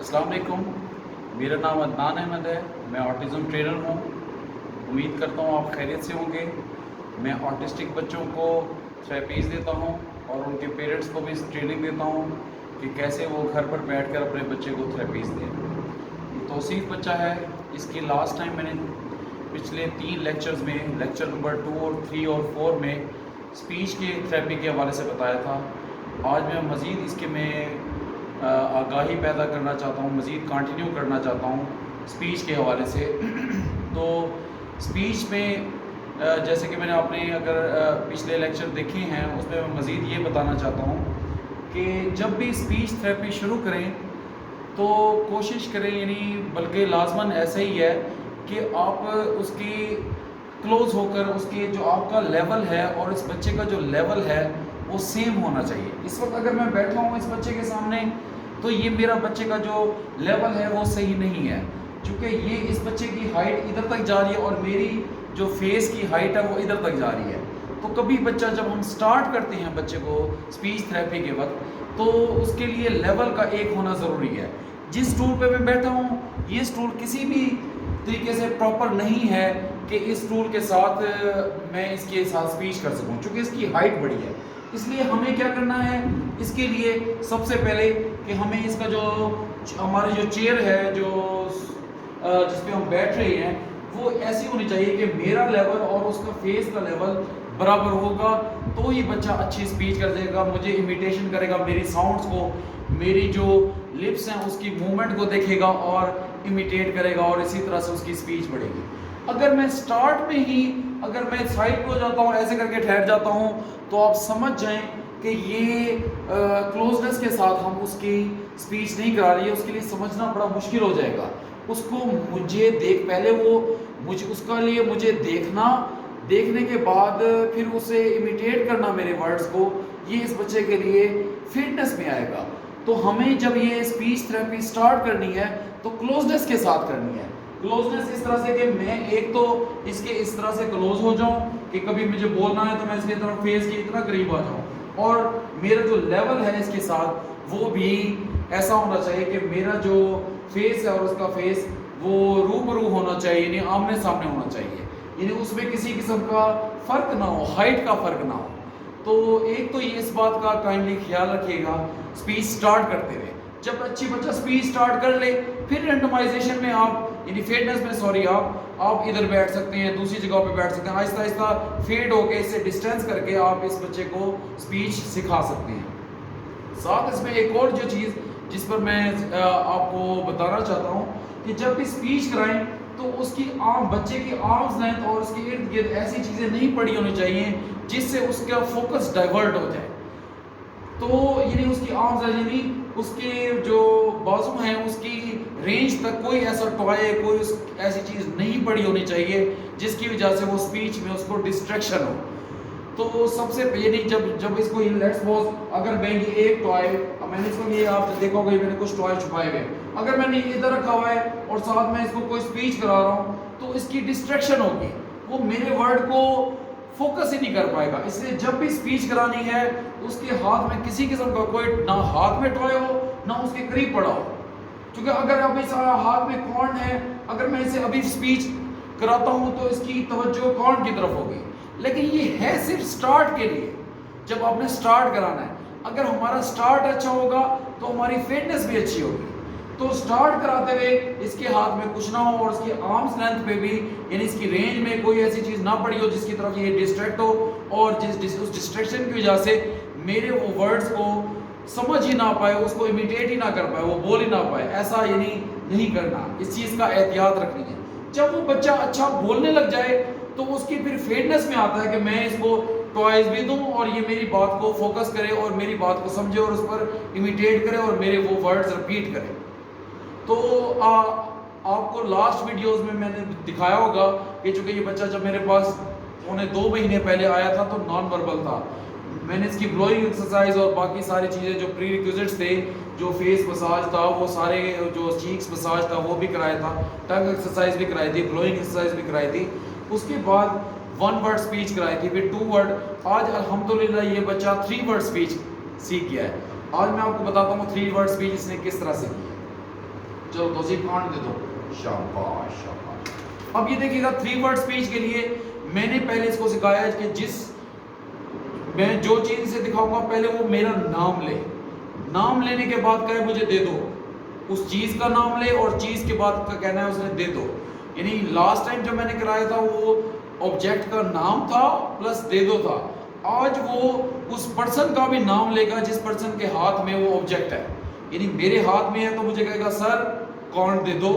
अस्सलाम वालेकुम, मेरा नाम अदनान अहमद है। मैं ऑटिज़म ट्रेनर हूँ। उम्मीद करता हूँ आप खैरियत से होंगे। मैं ऑटिस्टिक बच्चों को थेरेपीज़ देता हूँ और उनके पेरेंट्स को भी ट्रेनिंग देता हूँ कि कैसे वो घर पर बैठकर अपने बच्चे को थेरेपीज़ दें। ये तौसीफ़ बच्चा है। इसकी लास्ट टाइम मैंने पिछले 3 लेक्चर्स में, लेक्चर नंबर 2 और 3 और 4 में स्पीच के थेरेपी के हवाले से बताया था। आज मैं मज़ीद इसके में आगाही पैदा करना चाहता हूँ, मज़ीद कंटिन्यू करना चाहता हूँ स्पीच के हवाले से। तो स्पीच में जैसे कि मैंने आपने अगर पिछले लेक्चर देखे हैं उसमें मैं मज़ीद ये बताना चाहता हूँ कि जब भी स्पीच थेरेपी शुरू करें तो कोशिश करें, यानी बल्कि लाजमन ऐसा ही है कि आप उसकी क्लोज़ होकर उसके जो आपका लेवल है और इस बच्चे का जो लेवल है वो सेम होना चाहिए। इस वक्त अगर मैं बैठा हूँ इस बच्चे के सामने तो ये मेरा बच्चे का जो लेवल है वो सही नहीं है, क्योंकि ये इस बच्चे की हाइट इधर तक जा रही है और मेरी जो फेस की हाइट है वो इधर तक जा रही है। तो कभी बच्चा, जब हम स्टार्ट करते हैं बच्चे को स्पीच थेरेपी के वक्त, तो उसके लिए लेवल का एक होना ज़रूरी है। जिस स्टूल पे मैं बैठा हूँ ये स्टूल किसी भी तरीके से प्रॉपर नहीं है कि इस स्टूल के साथ मैं इसके साथ स्पीच कर सकूँ, क्योंकि इसकी हाइट बड़ी है। इसलिए हमें क्या करना है, इसके लिए सबसे पहले कि हमें इसका जो हमारी जो चेयर है, जो जिस पे हम बैठ रहे हैं, वो ऐसी होनी चाहिए कि मेरा लेवल और उसका फेस का लेवल बराबर होगा, तो ये बच्चा अच्छी स्पीच कर देगा, मुझे इमिटेशन करेगा, मेरी साउंड्स को, मेरी जो लिप्स हैं उसकी मूवमेंट को देखेगा और इमिटेट करेगा और इसी तरह से उसकी स्पीच बढ़ेगी। अगर मैं स्टार्ट में ही, अगर मैं साइड पे हो जाता हूँ, ऐसे करके ठहर जाता हूँ, तो आप समझ जाएं कि ये क्लोजनेस के साथ हम उसकी स्पीच नहीं करा रही है। उसके लिए समझना बड़ा मुश्किल हो जाएगा। उसको मुझे पहले वो मुझे उसका लिए मुझे देखने के बाद फिर उसे इमिटेट करना मेरे वर्ड्स को, ये इस बच्चे के लिए फिटनेस में आएगा। तो हमें जब ये स्पीच थेरेपी स्टार्ट करनी है तो क्लोजनेस के साथ करनी है। क्लोजनेस इस तरह से कि मैं एक तो इसके इस तरह से क्लोज हो जाऊं कि कभी मुझे बोलना है तो मैं इसके तरफ फेस के इतना करीब आ जाऊं, और मेरा जो लेवल है इसके साथ वो भी ऐसा होना चाहिए कि मेरा जो फेस है और उसका फेस वो रूबरू होना चाहिए, यानी आमने सामने होना चाहिए, यानी उसमें किसी किस्म का फ़र्क ना हो, हाइट का फ़र्क ना हो। तो एक तो ये इस बात का काइंडली ख्याल रखिएगा स्पीच स्टार्ट करते हुए। जब अच्छी बच्चा स्पीच स्टार्ट कर ले, फिर रेंडमाइजेशन में आप, यानी फेडनेस में सॉरी, आप इधर बैठ सकते हैं, दूसरी जगह पे बैठ सकते हैं, आहिस्ता आहिस्ता फेड होके इससे डिस्टेंस करके आप इस बच्चे को स्पीच सिखा सकते हैं। साथ इसमें एक और जो चीज़ जिस पर मैं आपको बताना चाहता हूँ कि जब भी स्पीच कराएं तो उसकी बच्चे की आर्म्स लेंथ और उसके इर्द गिर्द ऐसी चीज़ें नहीं पड़ी होनी चाहिए जिससे उसका फोकस डाइवर्ट हो जाए। तो यानी उसकी आर्म्स यानी उसके जो बाजू हैं उसकी रेंज तक कोई ऐसा टॉय, कोई ऐसी चीज़ नहीं पड़ी होनी चाहिए जिसकी वजह से वो स्पीच में उसको डिस्ट्रैक्शन हो। तो सबसे यानी जब इसको लेट्स सपोज अगर मैं ये एक टॉय, मैंने इसको ये आप देखोगे मैंने कुछ टॉय छुपाए हुए, अगर मैंने इधर रखा हुआ है और साथ में इसको कोई स्पीच करा रहा हूँ तो इसकी डिस्ट्रैक्शन होगी, वो मेरे वर्ड को फोकस ही नहीं कर पाएगा। इसलिए जब भी स्पीच करानी है उसके हाथ में किसी किस्म का कोई ना हाथ में टॉय हो ना उसके करीब पड़ा हो, क्योंकि अगर अभी हाथ में कॉर्न है, अगर मैं इसे अभी स्पीच कराता हूँ तो इसकी तवज्जो कॉर्न की तरफ होगी, लेकिन ये है सिर्फ स्टार्ट के लिए, जब आपने स्टार्ट कराना है। अगर हमारा स्टार्ट अच्छा होगा तो हमारी फिटनेस भी अच्छी होगी। तो स्टार्ट कराते हुए इसके हाथ में कुछ ना हो और इसकी आर्म्स लेंथ पे भी, यानी इसकी रेंज में कोई ऐसी चीज़ ना पड़ी हो जिसकी तरफ ये डिस्ट्रैक्ट हो, और उस डिस्ट्रैक्शन की वजह से मेरे वो वर्ड्स को समझ ही ना पाए, उसको इमिटेट ही ना कर पाए, वो बोल ही ना पाए, ऐसा यानी नहीं करना। इस चीज़ का एहतियात रखनी है। जब वो बच्चा अच्छा बोलने लग जाए तो उसकी फिर फिटनेस में आता है कि मैं इसको टॉयज भी दूं और ये मेरी बात को फोकस करे और मेरी बात को समझे और उस पर इमिटेट करे और मेरे वो वर्ड्स रिपीट करे। तो आपको लास्ट वीडियोस में मैंने दिखाया होगा कि चूंकि ये बच्चा जब मेरे पास 2 महीने पहले आया था तो नॉन वर्बल था। मैंने इसकी ब्लोइंग एक्सरसाइज और बाकी सारी चीज़ें जो प्री रिक्विजिट्स थे, जो फेस मसाज था वो सारे, जो चीक्स मसाज था वो भी कराया था, टंग एक्सरसाइज भी कराई थी, ब्लोइंग एक्सरसाइज भी कराई थी। उसके बाद 1 वर्ड स्पीच कराई थी, फिर 2 वर्ड। आज अल्हम्दुलिल्लाह ये बच्चा 3 वर्ड स्पीच सीख गया है। आज मैं आपको बताता हूँ 3 वर्ड स्पीच इसने किस तरह से की है। चलो तौसीफ कांड दे दो। शाबाश शाबाश। अब ये देखिएगा 3 वर्ड स्पीच के लिए मैंने पहले इसको सिखाया है कि मैं जो चीज से दिखाऊंगा पहले वो मेरा नाम ले, नाम लेने के बाद कहे मुझे दे दो, उस चीज का नाम ले और चीज के बाद का कहना है उसने दे दो। यानी लास्ट टाइम जो मैंने कराया था वो ऑब्जेक्ट का नाम था प्लस दे दो था। आज वो उस पर्सन का भी नाम लेगा जिस पर्सन के हाथ में वो ऑब्जेक्ट है। यानी मेरे हाथ में है तो मुझे कहेगा सर कॉर्न दे दो,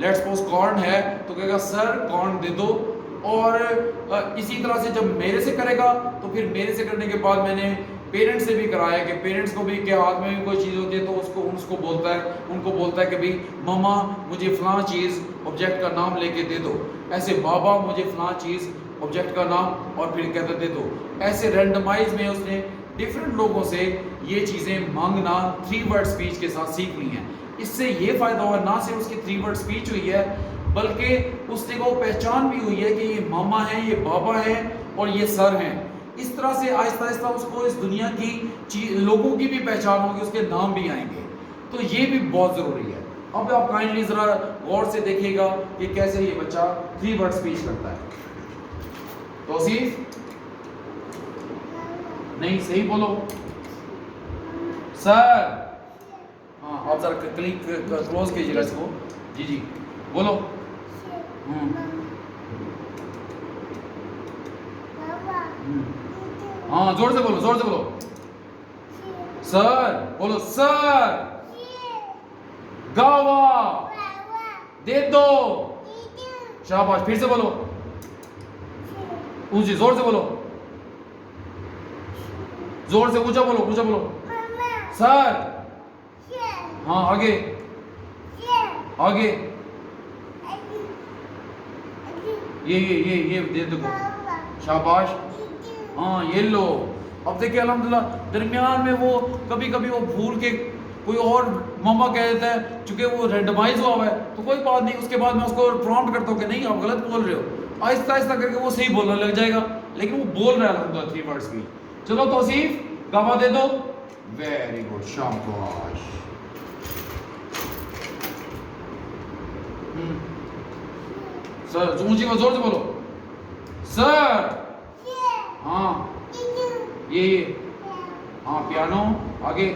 लेट्स सपोज कॉर्न है तो कहेगा सर कॉर्न दे दो। और इसी तरह से जब मेरे से करेगा तो फिर मेरे से करने के बाद मैंने पेरेंट्स से भी कराया कि पेरेंट्स को भी के हाथ में भी कोई चीज़ होती है तो उनको बोलता है कि भाई मामा मुझे फलां चीज़ ऑब्जेक्ट का नाम लेके दे दो, ऐसे बाबा मुझे फलां चीज़ ऑब्जेक्ट का नाम और फिर कहता दे दो। ऐसे रैंडमाइज में उसने डिफरेंट लोगों से ये चीज़ें मांगना 3 वर्ड स्पीच के साथ सीखनी है। इससे ये फ़ायदा हुआ ना सिर्फ उसकी 3 वर्ड स्पीच हुई है बल्कि उससे वो पहचान भी हुई है कि ये मामा है, ये बाबा है और ये सर हैं। इस तरह से आहिस्ता आहिस्ता उसको इस दुनिया की लोगों की भी पहचान होगी, उसके नाम भी आएंगे। तो ये भी बहुत ज़रूरी है। अब आप काइंडली ज़रा गौर से देखिएगा कि कैसे ये बच्चा 3 वर्ड स्पीच करता है। तौसीफ नहीं सही बोलो सर। हाँ आप जरा क्लिक क्लोज कीजिएगा इसको। जी जी बोलो। हाँ जोर से बोलो, जोर से बोलो। सर बोलो सर। गावा दे दो। शाबाश, फिर से बोलो ऊंची जोर से बोलो, जोर से ऊंचा बोलो, ऊंचा बोलो। सर हाँ आगे आगे ये दे दो। शाबाश हाँ ये लो। अब देखिए अल्हम्दुलिल्लाह दरमियान में वो कभी कभी वो भूल के कोई और मामा कह देता है, चूंकि वो रेंडमाइज हुआ है तो कोई बात नहीं, उसके बाद मैं उसको प्रॉम्प्ट करता हूँ कि नहीं आप गलत बोल रहे हो। आहिस्ता आहिस्ता करके वो सही बोलने लग जाएगा, लेकिन वो बोल रहा है अल्हम्दुलिल्लाह 3 वर्ड्स की। चलो तौसीफ गावा दे दो। वेरी गुड शाबाश। सर ऊंची में जोर से बोलो सर। हाँ ये हाँ पियानो आगे।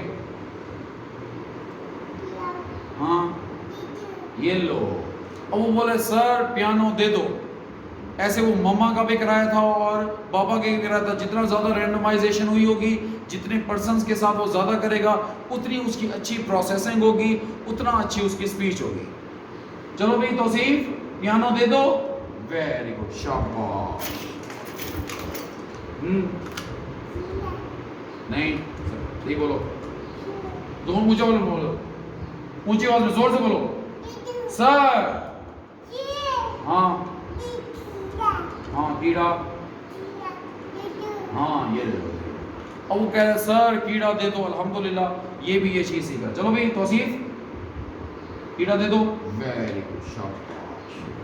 हाँ ये लो। अब वो बोले सर पियानो दे दो। ऐसे वो मम्मा का भी कराया था और पापा का भी कराया था। जितना ज़्यादा रैंडमाइजेशन हुई होगी, जितने पर्सन्स के साथ वो ज़्यादा करेगा उतनी उसकी अच्छी प्रोसेसिंग होगी, उतना अच्छी उसकी स्पीच होगी। चलो भाई तौसीफ पियानो दे दो। वेरी गुड शाबाश। नहीं सही बोलो, दोनों ऊंचा बोलो, ऊंची आवाज में जोर से बोलो सर। हाँ हाँ कीड़ा। हाँ ये ले लो। अब वो कह रहे सर कीड़ा दे दो। अल्हम्दुलिल्लाह ये भी ये चीज सीखा। चलो भाई तौसीफ कीड़ा दे दो। वेरी गुड शाबाश।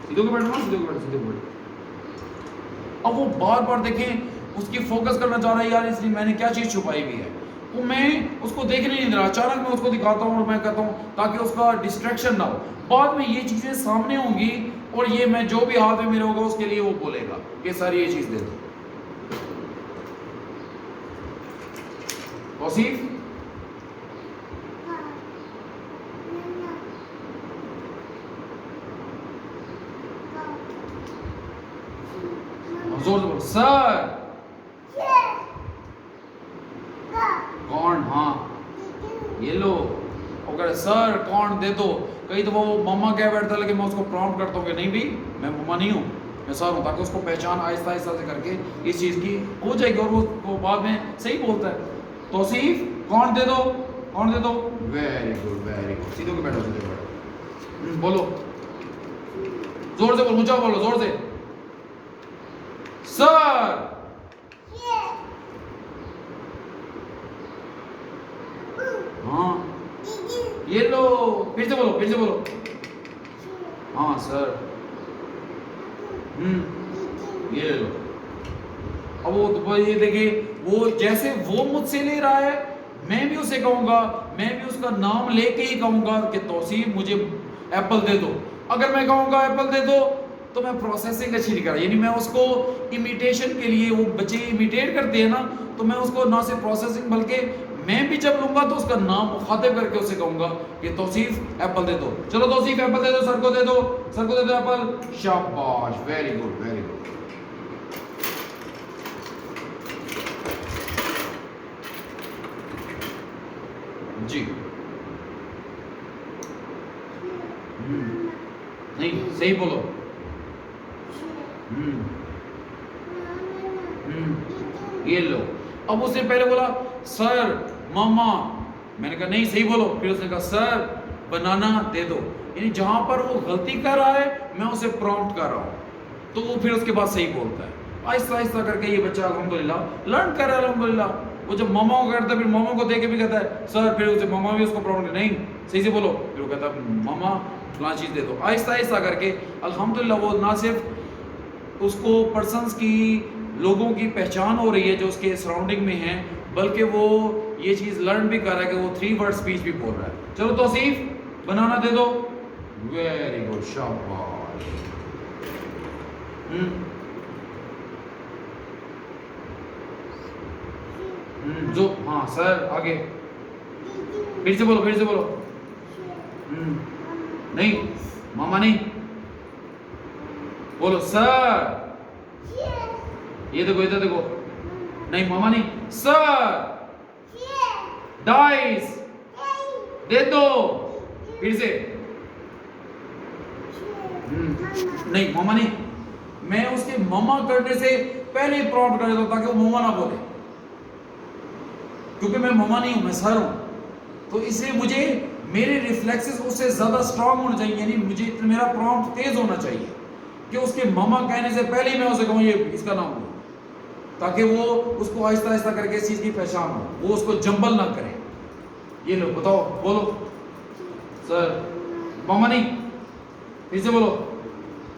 सीधे को बैठो, सीधे को बैठो, सीधे को बैठो। अब वो बार बार देखें उसकी फोकस करना चाह रहा है यार, इसलिए मैंने क्या चीज़ छुपाई हुई है वो मैं उसको देखने नहीं दे रहा। अचानक मैं उसको दिखाता हूँ और मैं कहता हूँ ताकि उसका डिस्ट्रैक्शन ना हो। बाद में ये चीज़ें सामने होंगी और ये मैं जो भी हाथ में मेरे होगा उसके लिए वो बोलेगा कि सर ये चीज़ दे दो। तौसीफ जोर से बोलो सर। कौन? हाँ ये लो। अगर सर कौन दे दो। कई तो वो मम्मा क्या बैठता है, लेकिन मैं उसको प्रॉम्प्ट करता हूँ कि नहीं भाई मैं मम्मा नहीं हूँ, मैं सर हूँ, ताकि उसको पहचान आहिस्ता आहिस्ता से करके इस चीज़ की हो जाएगी और वो बाद में सही बोलता है। तौसीफ कौन दे दो, कौन दे दो। Very good very good. सीधे को बैठो, सीधे को बैठो। बोलो जोर से बोलो, ऊंचा बोलो जोर से सर। हाँ ये लो। फिर से बोलो, फिर से बोलो। हाँ सर। ये ले लो। अब वो ये देखिए वो जैसे वो मुझसे ले रहा है मैं भी उसे कहूंगा, मैं भी उसका नाम लेके ही कहूंगा कि तौसीफ मुझे एप्पल दे दो। अगर मैं कहूंगा एप्पल दे दो तो मैं प्रोसेसिंग अच्छी नहीं कर रहा, यानी मैं उसको इमिटेशन के लिए, वो बच्चे इमिटेट करते हैं ना, तो मैं उसको ना सिर्फ प्रोसेसिंग बल्कि मैं भी जब लूंगा तो उसका नाम मुखातिब करके उसे कहूंगा कि तौसीफ एप्पल दे दो। चलो तौसीफ एप्पल दे दो, सर को दे दो, सर को दे दो एप्पल। शाबाश, वेरी गुड वेरी गुड। जी नहीं, सही बोलो। ये लो। अब उसने पहले बोला सर मामा, मैंने कहा नहीं, सही बोलो। फिर उसने कहा सर बनाना दे दो, यानी जहां पर वो गलती कर रहा है मैं उसे प्रॉम्प्ट कर रहा हूं, तो वो फिर उसके बाद सही बोलता है। आहिस्ता आहिस्ता करके ये बच्चा अल्हम्दुलिल्लाह लर्न कर रहा है अल्हम्दुलिल्लाह। वो जब मामा को करता है फिर मामा को देख के भी कहता है सर, फिर उसे मामा भी उसको प्रॉम्प्ट नहीं सही से बोलो, फिर वो कहता है मामा फलां चीज़ दे दो। आहिस्ता आहिस्ता करके अल्हम्दुलिल्लाह वो ना सिर्फ उसको पर्सन्स की, लोगों की पहचान हो रही है जो उसके सराउंडिंग में हैं, बल्कि वो ये चीज़ लर्न भी कर रहा है कि वो 3 वर्ड स्पीच भी बोल रहा है। चलो तौसीफ बनाना दे दो, वेरी गुड, शाबाश। जो हाँ सर, आगे फिर से बोलो, फिर से बोलो। नहीं मामा नहीं, बोलो सर। ये देखो, इधर देखो, नहीं मामा नहीं, सर डाइस दे दो, फिर से। नहीं मामा नहीं, मैं उसके मामा करने से पहले ही प्रॉम्प्ट कर देता हूं ताकि वो मामा ना बोले, क्योंकि मैं मामा नहीं हूं, मैं सर हूं, तो इसलिए मुझे मेरे रिफ्लेक्सेस उससे ज्यादा स्ट्रांग होने चाहिए, यानी मुझे मेरा प्रॉम्प्ट तेज होना चाहिए कि उसके मामा कहने से पहले ही मैं उसे कहूं ये इसका नाम लो, ताकि वो उसको आहिस्ता आहिस्ता करके इस चीज की पहचान हो, वो उसको जंबल ना करे। ये लो बताओ, बोलो सर मामा नहीं, फिर से बोलो,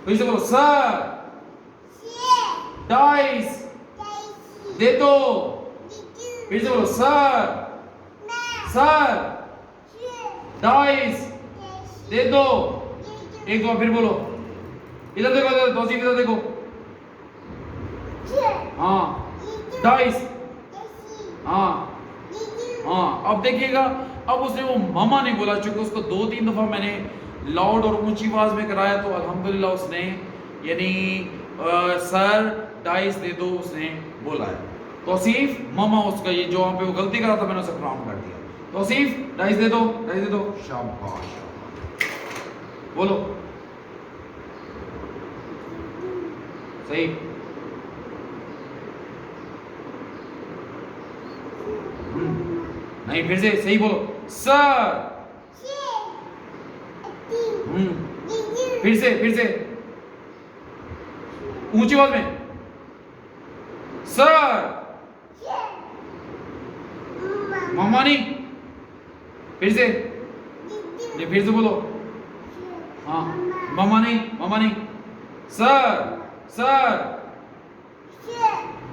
फिर से बोलो सर डाइस दे दो, फिर से बोलो सर, सर डाइस दे दो, एक दो फिर बोलो, इधर देखो, इधर तौसीफ इधर देखो, हाँ डाइस, हाँ हाँ। अब देखिएगा, अब उसने वो मामा नहीं बोला, चूंकि उसको 2-3 दफा मैंने लाउड और ऊंची आवाज में कराया, तो अल्हम्दुलिल्लाह उसने यानी सर डाइस दे दो उसने बोला है। तौसीफ मामा, उसका ये जो वहां पे वो गलती करा था मैंने उसे प्रॉम्प्ट कर दिया, तौसीफ डाइस दे दो, डाइस दे दो, शाबाश, बोलो सही। नहीं, फिर से सही बोलो, सर। फिर से ऊंची आवाज में, सर मामा नहीं, फिर से नहीं, फिर से बोलो, हाँ मामा नहीं, मामा नहीं, सर, सर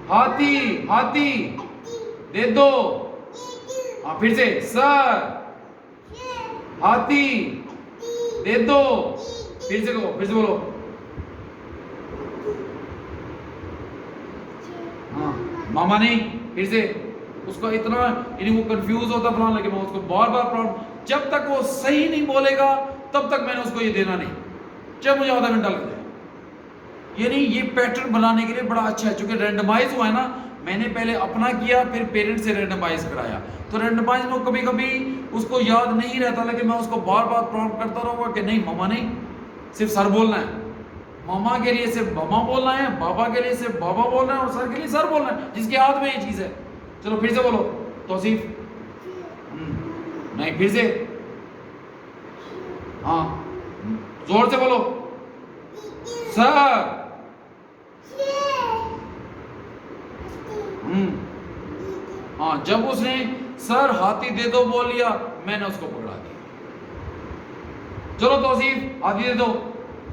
हाथी, हाथी दे दो, हाँ फिर से सर हाथी दे दो, फिर से कहो, फिर से बोलो, हाँ मामा नहीं, फिर से। उसका इतना यानी वो कंफ्यूज होता फलाना, लगे मैं उसको बार बार प्रॉब्लम, जब तक वो सही नहीं बोलेगा तब तक मैंने उसको ये देना नहीं, चाहे मुझे आधा घंटा लग जाए। यानी ये पैटर्न बनाने के लिए बड़ा अच्छा है, क्योंकि रैंडमाइज हुआ है ना, मैंने पहले अपना किया फिर पेरेंट्स से रैंडमाइज कराया, तो रैंडमाइज में कभी कभी उसको याद नहीं रहता, लेकिन मैं उसको बार बार प्रॉम्प्ट करता रहूँगा कि नहीं मामा नहीं, सिर्फ सर बोलना है, मामा के लिए सिर्फ मामा बोलना है, बाबा के लिए सिर्फ बाबा बोलना है, और सर के लिए सर बोलना है, जिसके हाथ में ये चीज़ है। चलो फिर से बोलो तौसीफ, नहीं फिर से, हाँ जोर से बोलो, सर, हाँ। जब उसने सर हाथी दे दो बोल लिया, मैंने उसको पकड़ा दिया। चलो तौसीफ हाथी दे दो,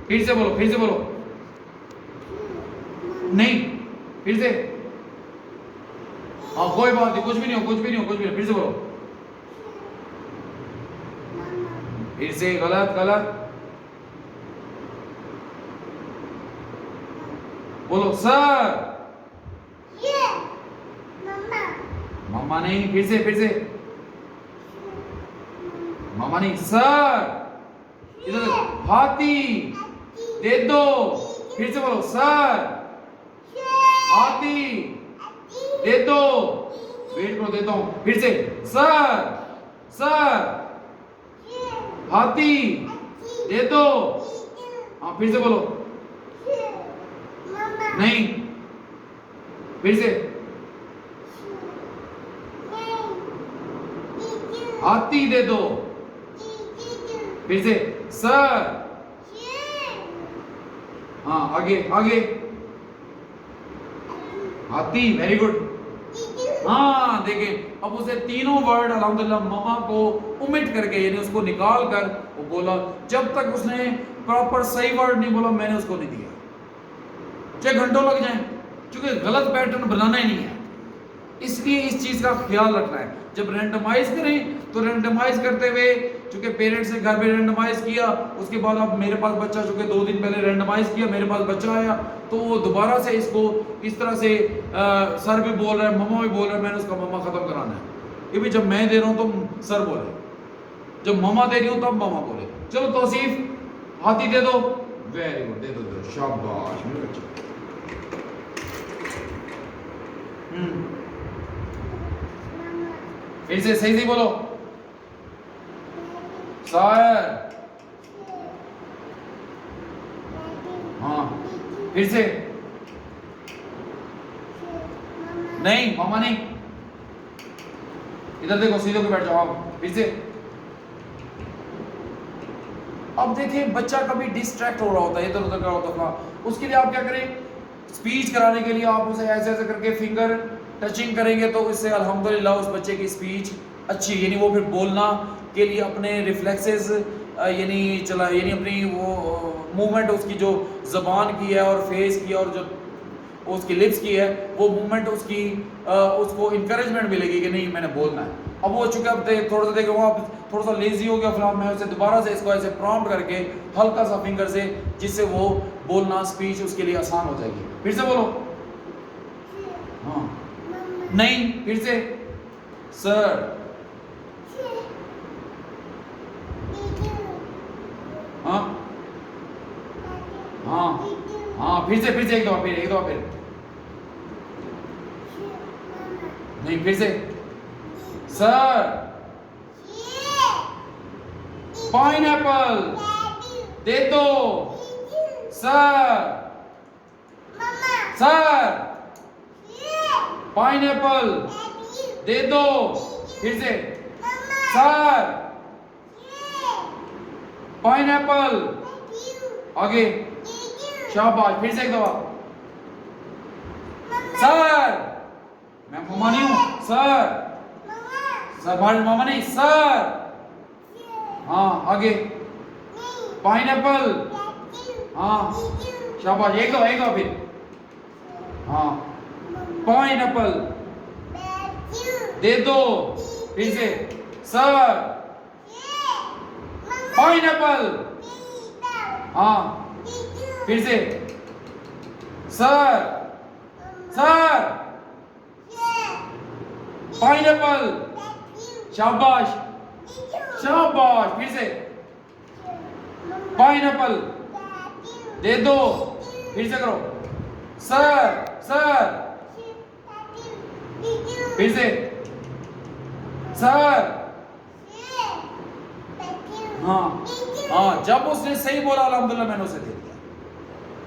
फिर से बोलो, फिर से बोलो, नहीं फिर से, हाँ कोई बात नहीं, कुछ भी नहीं हो, कुछ भी नहीं हो, कुछ भी नहीं, फिर से बोलो, फिर से गलत गलत बोलो सर। मम्मा नहीं, फिर से मम्मा नहीं, सर। इधर हाथी दे दो, फिर से बोलो सर। हाथी दे दो, वेट करो देता हूं, फिर से सर सर। हाथी दे दो, हाँ फिर से बोलो। नहीं, फिर से हाथी दे दो, फिर से सर। हाँ आगे आगे, हाथी, वेरी गुड। हाँ देखें, अब उसे तीनों वर्ड अल्हम्दुलिल्लाह मम्मा को ओमिट करके यानी उसको निकाल कर वो बोला। जब तक उसने प्रॉपर सही वर्ड नहीं बोला मैंने उसको नहीं दिया, चाहे घंटों लग जाएं, क्योंकि गलत पैटर्न बनाना ही नहीं है। इसलिए इस चीज का ख्याल रखना है। जब रैंडमाइज करें तो रैंडमाइज करते हुए, चूंकि पेरेंट्स ने घर में रैंडमाइज किया, उसके बाद अब मेरे पास बच्चा, चूंकि 2 दिन पहले रैंडमाइज किया, मेरे पास बच्चा आया, तो वो दोबारा से इसको इस तरह से सर भी बोल रहा है, मम्मा भी बोल रहा है, मैंने उसका मम्मा खत्म कराना है। ये भी जब मैं दे रहा हूं तो सर बोले, जब मम्मा दे रही हूं तब मम्मा बोले। चलो तौसीफ, हाथी दे दो, वेरी गुड, दे दो, शाबाश मेरे बच्चे। फिर से सही बोलो सर। हाँ फिर से नहीं, मामा नहीं, इधर देखो, सीधे होकर बैठ जाओ। फिर से। अब देखिए बच्चा कभी डिस्ट्रैक्ट हो रहा होता है, इधर उधर का होता था, उसके लिए आप क्या करें, स्पीच कराने के लिए आप उसे ऐसे ऐसे करके फिंगर टचिंग करेंगे तो इससे अल्हम्दुलिल्लाह उस बच्चे की स्पीच अच्छी, यानी वो फिर बोलना के लिए अपने रिफ्लेक्सेस यानी चला, यानी अपनी वो मूवमेंट उसकी जो ज़बान की है और फेस की और जो उसकी लिप्स की है, वो मूवमेंट उसकी उसको इंकरेजमेंट मिलेगी कि नहीं मैंने बोलना है। अब वो चूंकि अब थोड़ा सा देखो वहाँ थोड़ा सा लेजी हो गया फिलहाल, मैं उसे दोबारा से इसको ऐसे प्रॉम्प्ट करके हल्का सा फिंगर से, जिससे वो बोलना स्पीच उसके लिए आसान हो जाएगी। फिर से बोलो। हाँ नहीं, फिर से सर। हाँ हाँ हाँ, फिर से एक दफा फिर नहीं, फिर से सर। पाइनएप्पल दे दो, सर सर। पाइनएप्पल दे दो, फिर से सर। पाइनएप्पल, आगे, शाबाश, फिर से एक दफा सर। मैं मामा नहीं हूं, सर सर, मामा नहीं, सर। हाँ आगे, पाइनएप्पल, हाँ शाबाश, एक दफा फिर, हाँ पाइनएप्पल दे दो, फिर से सर। पाइनएप्पल, हाँ फिर से सर सर। पाइनएप्पल, शाबाश शाबाश, फिर से पाइनएप्पल दे दो, फिर से करो सर सर। फिर से सर। हाँ हाँ, जब उसने सही बोला अल्हम्दुलिल्लाह मैंने उसे दे दिया,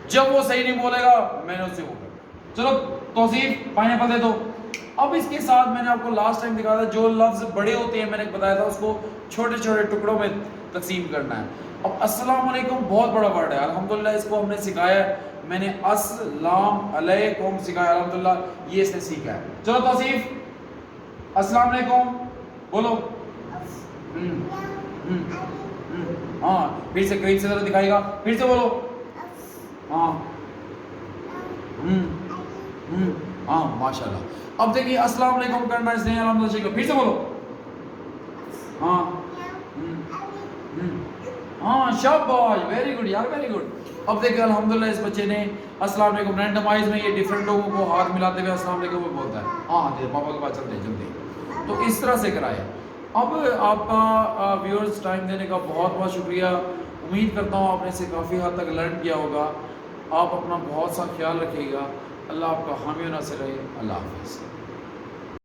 जब वो सही नहीं बोलेगा मैंने उससे वो कर। चलो तौसीफ, पाइनएप्पल दे दो। अब इसके साथ मैंने आपको लास्ट टाइम दिखाया था, जो लफ्ज बड़े होते हैं मैंने बताया था उसको छोटे छोटे टुकड़ों में तकसीम करना है। अब अस्सलाम वालेकुम बहुत बड़ा वर्ड है, अल्हम्दुलिल्लाह इसको हमने सिखाया है, मैंने अस्सलाम अलैकुम सिखाया, अल्हम्दुलिल्लाह ये इसने सीखा है। चलो तौसीफ, अस्सलाम वालेकुम बोलो। हाँ फिर से करीब से जरा दिखाएगा, फिर से बोलो। हाँ हाँ माशाल्लाह। अब देखिए अस्सलाम वालेकुम करना इसने अल्हम्दुलिल्लाह, फिर से बोलो। हाँ हाँ शाबाश, वेरी गुड यार, वेरी गुड। अब देखिए अल्हम्दुलिल्लाह इस बच्चे ने अस्सलाम वालेकुम रैंडमाइज में ये डिफरेंट लोगों को हाथ मिलाते हुए अस्सलाम वालेकुम बोलता है। हाँ दे पापा के पास चलते जल्दी। तो इस तरह से कराए। अब आपका व्यूअर्स टाइम देने का बहुत बहुत शुक्रिया। उम्मीद करता हूँ आपने इसे काफ़ी हद तक लर्न किया होगा। आप अपना बहुत सा ख्याल रखिएगा। अल्लाह आपका हामी और नासिर रहे। अल्लाह हाफिज़।